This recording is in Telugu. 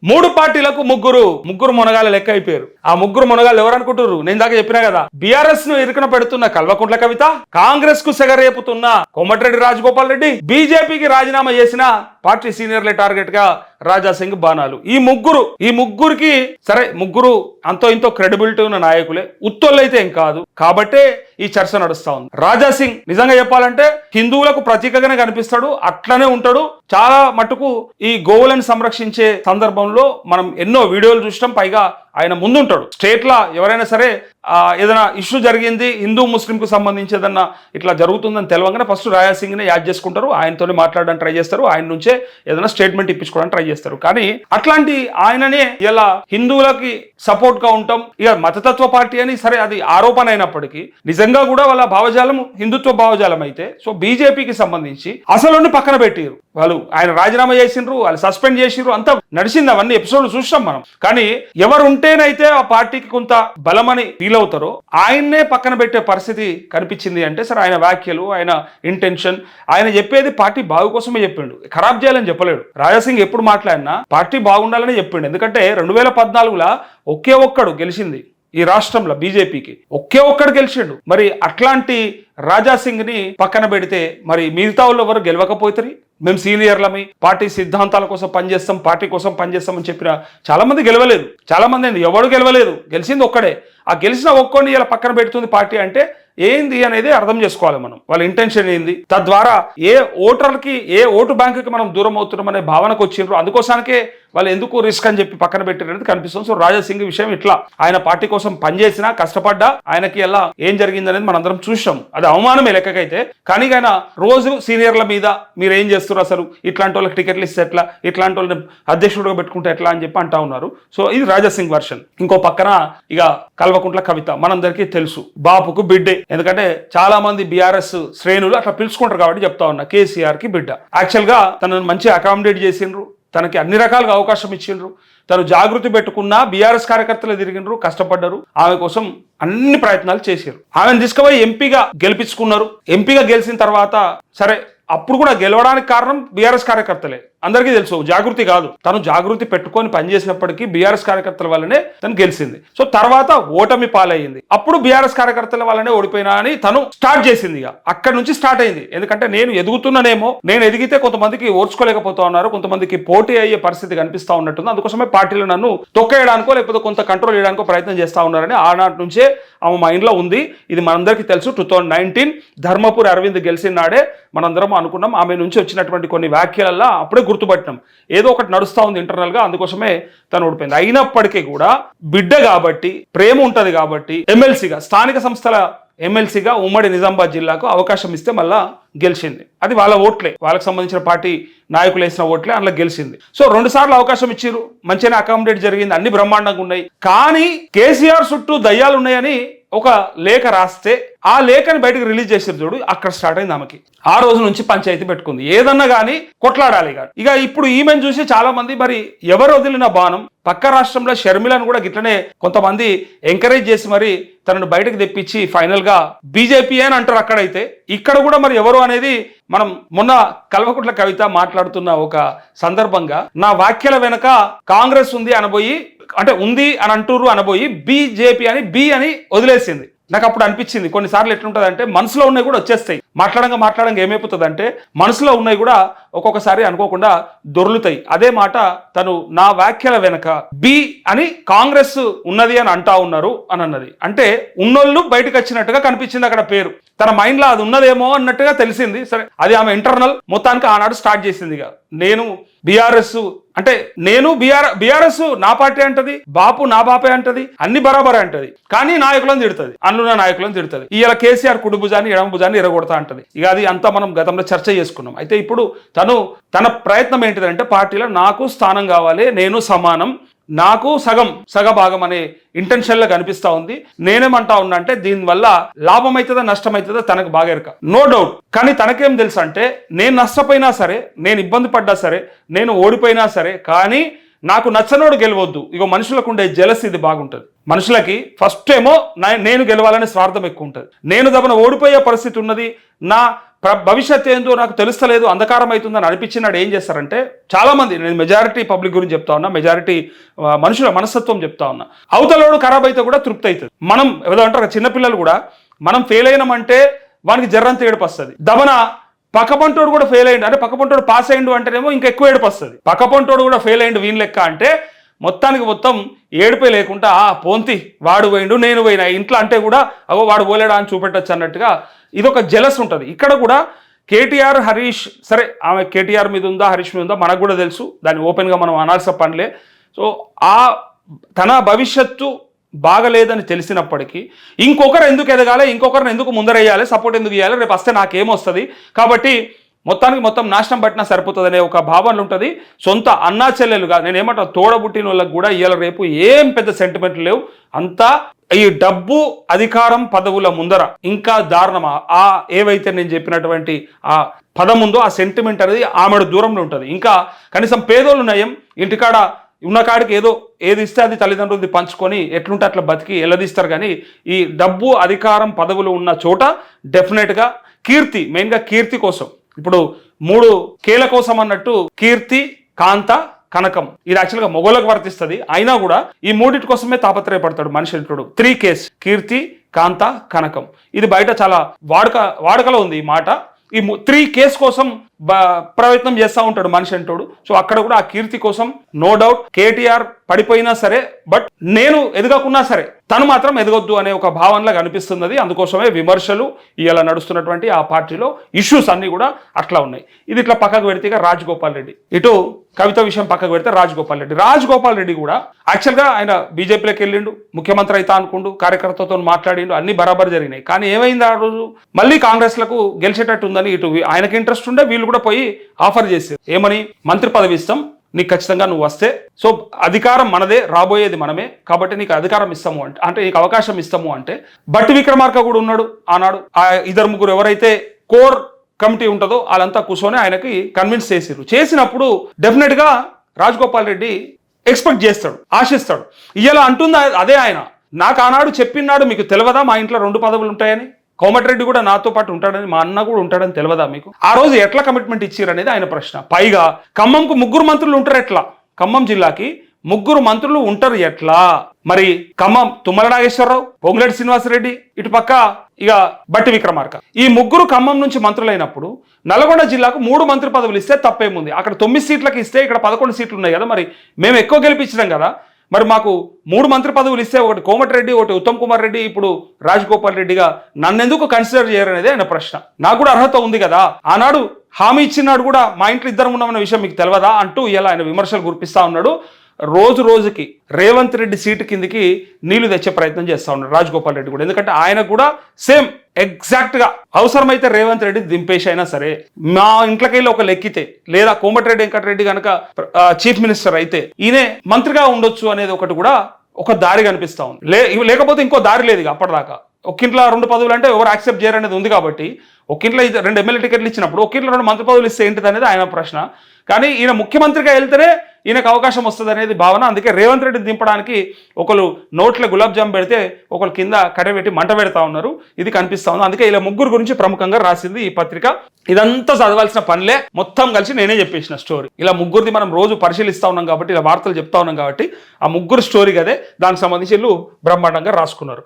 మూడు పార్టీలకు ముగ్గురు మునగాల లెక్క అయిపోయారు. ఆ ముగ్గురు మునగాలు ఎవరు అనుకుంటారు? నేను దాకా చెప్పినా కదా, బీఆర్ఎస్ ను ఇరుకున పెడుతున్న కల్వకుంట్ల కవిత, కాంగ్రెస్ కు సెగరేపుతున్న కోమటిరెడ్డి రాజగోపాల్ రెడ్డి, బీజేపీకి రాజీనామా చేసిన పార్టీ సీనియర్లే టార్గెట్ గా రాజాసింగ్ బాణాలు. ఈ ముగ్గురికి సరే, ముగ్గురు అంతో ఇంతో క్రెడిబిలిటీ ఉన్న నాయకులే, ఉత్తోళ్ళైతే ఏం కాదు. కాబట్టే ఈ చర్చ నడుస్తా ఉంది. రాజాసింగ్ నిజంగా చెప్పాలంటే హిందువులకు ప్రతీకగానే కనిపిస్తాడు, అట్లనే ఉంటాడు. చాలా మటుకు ఈ గోవులను సంరక్షించే సందర్భంలో మనం ఎన్నో వీడియోలు చూసినాం. పైగా ఆయన ముందుంటాడు. స్టేట్ లా ఎవరైనా సరే ఏదైనా ఇష్యూ జరిగింది హిందూ ముస్లిం కు సంబంధించి ఏదన్నా ఇట్లా జరుగుతుందని తెలవంగానే ఫస్ట్ రాజాసింగ్ ని యాడ్ చేసుకుంటారు, ఆయనతోనే మాట్లాడడానికి ట్రై చేస్తారు, ఆయన నుంచే ఏదైనా స్టేట్మెంట్ ఇప్పించుకోవడానికి ట్రై చేస్తారు. కానీ అట్లాంటి ఆయననే ఇలా హిందువులకి సపోర్ట్ గా ఉంటాం, ఇక మతతత్వ పార్టీ అని సరే అది ఆరోపణ అయినప్పటికీ నిజంగా కూడా వాళ్ళ భావజాలం హిందుత్వ భావజాలం అయితే, సో బీజేపీకి సంబంధించి అసలు పక్కన పెట్టిరు. వాళ్ళు ఆయన రాజీనామా చేసిండ్రు, వాళ్ళు సస్పెండ్ చేసిండ్రు, అంతా నడిచింది. అవన్నీ ఎపిసోడ్లు చూసాం మనం. కానీ ఎవరు ఉంటేనైతే ఆ పార్టీకి కొంత బలమని ఫీల్ అవుతారో ఆయన్నే పక్కన పెట్టే పరిస్థితి కనిపించింది. అంటే సరే, ఆయన వ్యాఖ్యలు, ఆయన ఇంటెన్షన్, ఆయన చెప్పేది పార్టీ బాగు కోసమే చెప్పిండు, ఖరాబ్ చేయాలని చెప్పలేడు. రాజాసింగ్ ఎప్పుడు మాట్లాడినా పార్టీ బాగుండాలని చెప్పిండు. ఎందుకంటే 2014లో ఒకే ఒక్కడు గెలిచింది ఈ రాష్ట్రంలో, బీజేపీకి ఒకే ఒక్కడు గెలిచిండు. మరి అట్లాంటి రాజాసింగ్ ని పక్కన పెడితే మరి మిగతా వాళ్ళు ఎవరు గెలవకపోతారు? మేము సీనియర్లమి, పార్టీ సిద్ధాంతాల కోసం పనిచేస్తాం, పార్టీ కోసం పనిచేస్తామని చెప్పిన చాలా మంది గెలవలేదు. చాలా మంది ఎవడు గెలవలేదు, గెలిచింది ఒక్కడే. ఆ గెలిచిన ఒక్కడిని ఇలా పక్కన పెడుతుంది పార్టీ అంటే ఏంది అనేది అర్థం చేసుకోవాలి మనం. వాళ్ళ ఇంటెన్షన్ ఏంది, తద్వారా ఏ ఓటర్కి, ఏ ఓటు బ్యాంకుకి మనం దూరం అవుతున్నాం అనే భావనకు వచ్చిండ్రు. అందుకోసానికే వాళ్ళు ఎందుకు రిస్క్ అని చెప్పి పక్కన పెట్టినది కనిపిస్తుంది. సో రాజాసింగ్ విషయం ఇట్లా, ఆయన పార్టీ కోసం పనిచేసినా, కష్టపడ్డా, ఆయనకి ఎలా ఏం జరిగింది అనేది మనందరం చూసాం. అది అవమానమే లెక్కకైతే. కానీ ఆయన రోజు సీనియర్ల మీద మీరు ఏం చేస్తున్నారు, అసలు ఇట్లాంటి వాళ్ళకి టికెట్లు ఇస్తే ఎట్లా, ఇట్లాంటి వాళ్ళని అధ్యక్షుడిగా పెట్టుకుంటే ఎట్లా అని చెప్పి అంటా ఉన్నారు. సో ఇది రాజాసింగ్ వర్షన్. ఇంకో పక్కన ఇక కల్వకుంట్ల కవిత మనందరికీ తెలుసు, బాపుకు బిడ్డే. ఎందుకంటే చాలా మంది బీఆర్ఎస్ శ్రేణులు అట్లా పిలుచుకుంటారు కాబట్టి చెప్తా ఉన్నా, కేసీఆర్ కి బిడ్డ. యాక్చువల్ గా తనను మంచి అకామిడేట్ చేసిండ్రు, తనకి అన్ని రకాలుగా అవకాశం ఇచ్చిండ్రు, తను జాగృతి పెట్టుకున్నా బీఆర్ఎస్ కార్యకర్తలు తిరిగిండ్రు, కష్టపడ్డారు, ఆమె కోసం అన్ని ప్రయత్నాలు చేశారు. ఆమెను తీసుకుపోయి ఎంపీగా గెలిపించుకున్నారు. ఎంపీగా గెలిచిన తర్వాత సరే, అప్పుడు కూడా గెలవడానికి కారణం బీఆర్ఎస్ కార్యకర్తలే, అందరికీ తెలుసు, జాగృతి కాదు. తను జాగృతి పెట్టుకొని పనిచేసినప్పటికీ బీఆర్ఎస్ కార్యకర్తల వల్లనే తను గెలిచింది. సో తర్వాత ఓటమి పాలయ్యింది. అప్పుడు బీఆర్ఎస్ కార్యకర్తల వల్లనే ఓడిపోయినా అని తను స్టార్ట్ చేసింది. ఇక అక్కడి నుంచి స్టార్ట్ అయింది. ఎందుకంటే నేను ఎదుగుతున్నానేమో, నేను ఎదిగితే కొంతమందికి ఓర్చుకోలేకపోతా ఉన్నారు, కొంతమందికి పోటీ అయ్యే పరిస్థితి కనిపిస్తా ఉన్నట్టుంది, అందుకోసమే పార్టీలు నన్ను తొక్కేయడానికో లేకపోతే కొంత కంట్రోల్ చేయడానికో ప్రయత్నం చేస్తా ఉన్నారని ఆనాటి నుంచే ఆమె మైండ్లో ఉంది. ఇది మనందరికీ తెలుసు. 2019 ధర్మపురి అరవింద్ గెలిచిన నాడే మనందరం అనుకున్నాం. ఆమె నుంచి వచ్చినటువంటి కొన్ని వ్యాఖ్యలల్లో అప్పుడే గుర్తుపట్టినాం, ఏదో ఒకటి నడుస్తూ ఉంది ఇంటర్నల్ గా, అందుకోసమే తను ఓడిపోయింది. అయినప్పటికీ కూడా బిడ్డ కాబట్టి, ప్రేమ ఉంటది కాబట్టి, ఎమ్మెల్సీగా, స్థానిక సంస్థల ఎమ్మెల్సీగా ఉమ్మడి నిజామాబాద్ జిల్లాకు అవకాశం ఇస్తే మళ్ళా గెలిచింది. అది వాళ్ళ ఓట్లే, వాళ్ళకి సంబంధించిన పార్టీ నాయకులు వేసిన ఓట్లే, అందులో గెలిచింది. సో 2 సార్లు అవకాశం ఇచ్చిర్రు, మంచిగానే అకామిడేట్ జరిగింది, అన్ని బ్రహ్మాండంగా ఉన్నాయి. కానీ కేసీఆర్ చుట్టూ దయ్యాలు ఉన్నాయని ఒక లేఖ రాస్తే ఆ లేఖని బయటకు రిలీజ్ చేసారు చూడు, అక్కడ స్టార్ట్ అయింది ఆమెకి. ఆ రోజు నుంచి పంచాయతీ పెట్టుకుంది, ఏదన్నా కానీ కొట్లాడాలి. ఇక ఇప్పుడు ఈమెను చూసి చాలా మంది, మరి ఎవరు వదిలిన బాణం, పక్క రాష్ట్రంలో షర్మిలను కూడా గిట్లనే కొంతమంది ఎంకరేజ్ చేసి మరి తనను బయటకు తెప్పించి ఫైనల్ గా బీజేపీ అని అంటారు అక్కడైతే. ఇక్కడ కూడా మరి ఎవరు అనేది మనం మొన్న కల్వకుంట్ల కవిత మాట్లాడుతున్న ఒక సందర్భంగా, నా వ్యాఖ్యల వెనక కాంగ్రెస్ ఉంది అనబోయి, అంటే ఉంది అని అంటూరు అనబోయి బీజేపీ అని బి అని వదిలేసింది. నాకు అప్పుడు అనిపించింది, కొన్నిసార్లు ఎట్లుంటుంది అంటే మనసులో ఉన్నాయి కూడా వచ్చేస్తాయి, మాట్లాడంగా ఏమైపోతుంది అంటే మనసులో ఉన్నాయి కూడా ఒక్కొక్కసారి అనుకోకుండా దొర్లుతాయి. అదే మాట తను నా వ్యాఖ్యల వెనక బి అని కాంగ్రెస్ ఉన్నది అని అంటా ఉన్నారు అని అన్నది. అంటే ఉన్నోళ్ళు బయటకు వచ్చినట్టుగా కనిపించింది అక్కడ పేరు, తన మైండ్ లో అది ఉన్నదేమో అన్నట్టుగా తెలిసింది. సరే, అది ఆమె ఇంటర్నల్ మొత్తానికి ఆనాడు స్టార్ట్ చేసింది. ఇక నేను బీఆర్ఎస్ అంటే, నేను బీఆర్ఎస్ నా పార్టీ అంటది, బాపు నా బాపే అంటది, అన్ని బరాబరే అంటది, కానీ నాయకులను తిడుతుంది, అన్నున్న నాయకులను తిడుతుంది. ఇవాళ కేసీఆర్ కుడి భుజాన్ని ఎడమ భుజాన్ని ఎరగొడతా అంటది. ఇక అది అంతా మనం గతంలో చర్చ చేసుకున్నాం. అయితే ఇప్పుడు తన ప్రయత్నం ఏంటిదంటే, పార్టీలో నాకు స్థానం కావాలి, నేను సమానం, నాకు సగభాగం అనే ఇంటెన్షన్లో కనిపిస్తా ఉంది. నేనేమంటా ఉన్నా అంటే, దీనివల్ల లాభం అవుతుందా నష్టం అవుతుందా తనకు బాగా ఎరక, నో డౌట్. కానీ తనకేం తెలుసు అంటే, నేను నష్టపోయినా సరే, నేను ఇబ్బంది పడ్డా సరే, నేను ఓడిపోయినా సరే, కానీ నాకు నచ్చనోడు గెలవద్దు. ఇగో మనుషులకు ఉండే జెలస్ ఇది బాగుంటుంది. మనుషులకి ఫస్ట్ ఏమో నేను గెలవాలనే స్వార్థం ఎక్కువ ఉంటుంది. నేను దమన ఓడిపోయే పరిస్థితి ఉన్నది, నా భవిష్యత్ ఏందో నాకు తెలుస్తలేదు, అంధకారం అవుతుందని అనిపించినాడు ఏం చేస్తారంటే, చాలా మంది, నేను మెజారిటీ పబ్లిక్ గురించి చెప్తా ఉన్నా, మెజారిటీ మనుషుల మనస్తత్వం చెప్తా ఉన్నా, అవతలోడు ఖరాబ్ అయితే కూడా తృప్తి అవుతుంది. మనం ఏదో అంటారు చిన్నపిల్లలు కూడా, మనం ఫెయిల్ అయినామంటే వానికి జర్రంత ఏడుపు వస్తుంది, దమన పక్కపంటోడు కూడా ఫెయిల్ అయ్యిండు అంటే, పక్కపంటోడు పాస్ అయ్యిండు అంటేనేమో ఇంకా ఎక్కువ ఏడుపు వస్తుంది. పక్కపంటోడు కూడా ఫెయిల్ అయ్యిండు వీని లెక్క అంటే మొత్తానికి మొత్తం ఏడుపే లేకుండా పోంతి వాడు పోయిండు నేను పోయినా ఇంట్లో అంటే కూడా అవో వాడు పోలేడా అని చూపెట్టచ్చు అన్నట్టుగా ఇదొక జెలస్ ఉంటుంది. ఇక్కడ కూడా కేటీఆర్ హరీష్, సరే ఆమె కేటీఆర్ మీద ఉందా హరీష్ మీద ఉందా మనకు కూడా తెలుసు, దాన్ని ఓపెన్గా మనం అనాల్సిన పనిలే. సో తన భవిష్యత్తు బాగలేదని తెలిసినప్పటికీ ఇంకొకరు ఎందుకు ఎదగాలి, ఇంకొకరిని ఎందుకు ముందరేయాలి, సపోర్ట్ ఎందుకు ఇవ్వాలి, రేపు వస్తే నాకేమొస్తుంది, కాబట్టి మొత్తానికి మొత్తం నాశనం పట్టినా సరిపోతుందనే ఒక భావనలు ఉంటుంది. సొంత అన్నా చెల్లెలుగా నేనేమంటా తోడబుట్టిన వాళ్ళకి కూడా ఇవాళ రేపు ఏం పెద్ద సెంటిమెంట్లు లేవు, అంతా ఈ డబ్బు అధికారం పదవుల ముందర ఇంకా దారుణమా ఏవైతే నేను చెప్పినటువంటి ఆ పదం ఉందో ఆ సెంటిమెంట్ అనేది ఆమెడు దూరంలో ఉంటుంది. ఇంకా కనీసం పేదోళ్ళు నయం, ఇంటికాడ ఉన్న కాడికి ఏది ఇస్తే అది తల్లిదండ్రులది పంచుకొని ఎట్లుంటే అట్లా బతికి ఎల్లదీస్తారు. కానీ ఈ డబ్బు అధికారం పదవులు ఉన్న చోట డెఫినెట్గా కీర్తి, మెయిన్గా కీర్తి కోసం, ఇప్పుడు 3 కేల కోసం అన్నట్టు కీర్తి, కాంత, కనకం, ఇది యాక్చువల్గా మొగోళ్ళకు వర్తిస్తుంది. అయినా కూడా ఈ 3 కోసమే తాపత్రయపడతాడు మనిషి. అంటాడు 3 కేస్, కీర్తి, కాంత, కనకం. ఇది బయట చాలా వాడుకలో ఉంది ఈ మాట. ఈ 3 కేస్ కోసం ప్రయత్నం చేస్తూ ఉంటాడు మనిషి అంటాడు. సో అక్కడ కూడా ఆ కీర్తి కోసం నో డౌట్ కేటీఆర్ పడిపోయినా సరే, బట్ నేను ఎదగకున్నా సరే తను మాత్రం ఎదగొద్దు అనే ఒక భావనలా కనిపిస్తున్నది. అందుకోసమే విమర్శలు ఇలా నడుస్తున్నటువంటి ఆ పార్టీలో ఇష్యూస్ అన్ని కూడా అట్లా ఉన్నాయి. ఇది ఇట్లా పక్కకు పెడితే రాజగోపాల్ రెడ్డి, ఇటు కవిత విషయం పక్కకు పెడితే రాజగోపాల్ రెడ్డి కూడా యాక్చువల్గా ఆయన బీజేపీలోకి వెళ్ళిండు, ముఖ్యమంత్రి అయితే అనుకుండు, కార్యకర్తలతో మాట్లాడిండు, అన్ని బరాబర్ జరిగినాయి. కానీ ఏమైంది ఆ రోజు మళ్ళీ కాంగ్రెస్లకు గెలిచేటట్టు ఉందని ఇటు ఆయనకి ఇంట్రెస్ట్ ఉండే, వీళ్ళు కూడా పోయి ఆఫర్ చేశారు. ఏమని, మంత్రి పదవి ఇస్తాం నీకు, ఖచ్చితంగా నువ్వు వస్తే, సో అధికారం మనదే, రాబోయేది మనమే, కాబట్టి నీకు అధికారం ఇస్తాము అంటే నీకు అవకాశం ఇస్తాము అంటే. బట్టి విక్రమార్క కూడా ఉన్నాడు ఆనాడు. ఆ 2-3 ఎవరైతే కోర్ కమిటీ ఉంటుందో వాళ్ళంతా కూర్చొని ఆయనకి కన్విన్స్ చేసినప్పుడు డెఫినెట్గా రాజగోపాల్ రెడ్డి ఎక్స్పెక్ట్ చేస్తాడు, ఆశిస్తాడు. ఇలా అంటుందా అదే ఆయన, నాకు ఆనాడు చెప్పినాడు మీకు తెలియదా మా ఇంట్లో 2 పదవులు ఉంటాయని, కోమటిరెడ్డి కూడా నాతో పాటు ఉంటాడని, మా అన్న కూడా ఉంటాడని తెలియదా మీకు, ఆ రోజు ఎట్లా కమిట్మెంట్ ఇచ్చారు అనేది ఆయన ప్రశ్న. పైగా ఖమ్మంకు 3 మంత్రులు ఉంటారు ఎట్లా, ఖమ్మం జిల్లాకి 3 మంత్రులు ఉంటారు ఎట్లా, మరి ఖమ్మం తుమ్మల నాగేశ్వరరావు, పొంగులేటి శ్రీనివాసరెడ్డి, ఇటు పక్క ఇక బట్టి విక్రమార్క, ఈ 3 ఖమ్మం నుంచి మంత్రులైనప్పుడు నల్గొండ జిల్లాకు 3 మంత్రి పదవులు ఇస్తే తప్పేముంది, అక్కడ 9 సీట్లకి ఇస్తే ఇక్కడ 11 సీట్లు ఉన్నాయి కదా, మరి మేము ఎక్కువ గెలిపించినాం కదా, మరి మాకు 3 మంత్రి పదవులు ఇస్తే ఒకటి కోమటిరెడ్డి, ఒకటి ఉత్తమ్ కుమార్ రెడ్డి, ఇప్పుడు రాజగోపాల్ రెడ్డిగా నన్నెందుకు కన్సిడర్ చేయరనేది ఆయన ప్రశ్న. నాకు కూడా అర్హత ఉంది కదా, ఆనాడు హామీ ఇచ్చినాడు కూడా మా ఇంట్లో 2 ఉన్నామన్న విషయం మీకు తెలియదా అంటూ ఇలా ఆయన విమర్శలు గురిపిస్తా ఉన్నాడు. రోజుకి రేవంత్ రెడ్డి సీటు కిందికి నీళ్లు తెచ్చే ప్రయత్నం చేస్తా ఉన్నాడు రాజగోపాల్ రెడ్డి కూడా. ఎందుకంటే ఆయన కూడా సేమ్ ఎగ్జాక్ట్గా అవసరమైతే రేవంత్ రెడ్డి దింపేసి అయినా సరే మా ఇంట్లోకి వెళ్ళి ఒక లెక్కితే, లేదా కోమటిరెడ్డి వెంకటరెడ్డి కనుక చీఫ్ మినిస్టర్ అయితే ఈయనే మంత్రిగా ఉండొచ్చు అనేది ఒకటి కూడా ఒక దారి కనిపిస్తా ఉంది. లేకపోతే ఇంకో దారి లేదు ఇక అప్పటిదాకా. ఒక్కింట్లో 2 పదవులు అంటే ఎవరు యాక్సెప్ట్ చేయరనేది ఉంది కాబట్టి, ఒక్కింట్లో 2 ఎమ్మెల్యే టికెట్లు ఇచ్చినప్పుడు ఒక్కింట్లో 2 మంత్రి పదవులు ఇస్తే ఏంటిది అనేది ఆయన ప్రశ్న. కానీ ఈయన ముఖ్యమంత్రిగా వెళ్తేనే ఈయనకు అవకాశం వస్తుంది అనేది భావన. అందుకే రేవంత్ రెడ్డిని దింపడానికి ఒకరు నోట్ల గులాబ్ జామ్ పెడితే ఒకరు కింద కడబెట్టి మంట పెడతా ఉన్నారు, ఇది కనిపిస్తా ఉంది. అందుకే ఇలా 3 గురించి ప్రముఖంగా రాసింది ఈ పత్రిక. ఇదంతా చదవాల్సిన పనిలే, మొత్తం కలిసి నేనే చెప్పేసిన స్టోరీ. ఇలా 3 మనం రోజు పరిశీలిస్తా ఉన్నాం కాబట్టి, ఇలా వార్తలు చెప్తా ఉన్నాం కాబట్టి ఆ 3 స్టోరీ కదే, దానికి సంబంధించి వీళ్ళు బ్రహ్మాండంగా రాసుకున్నారు.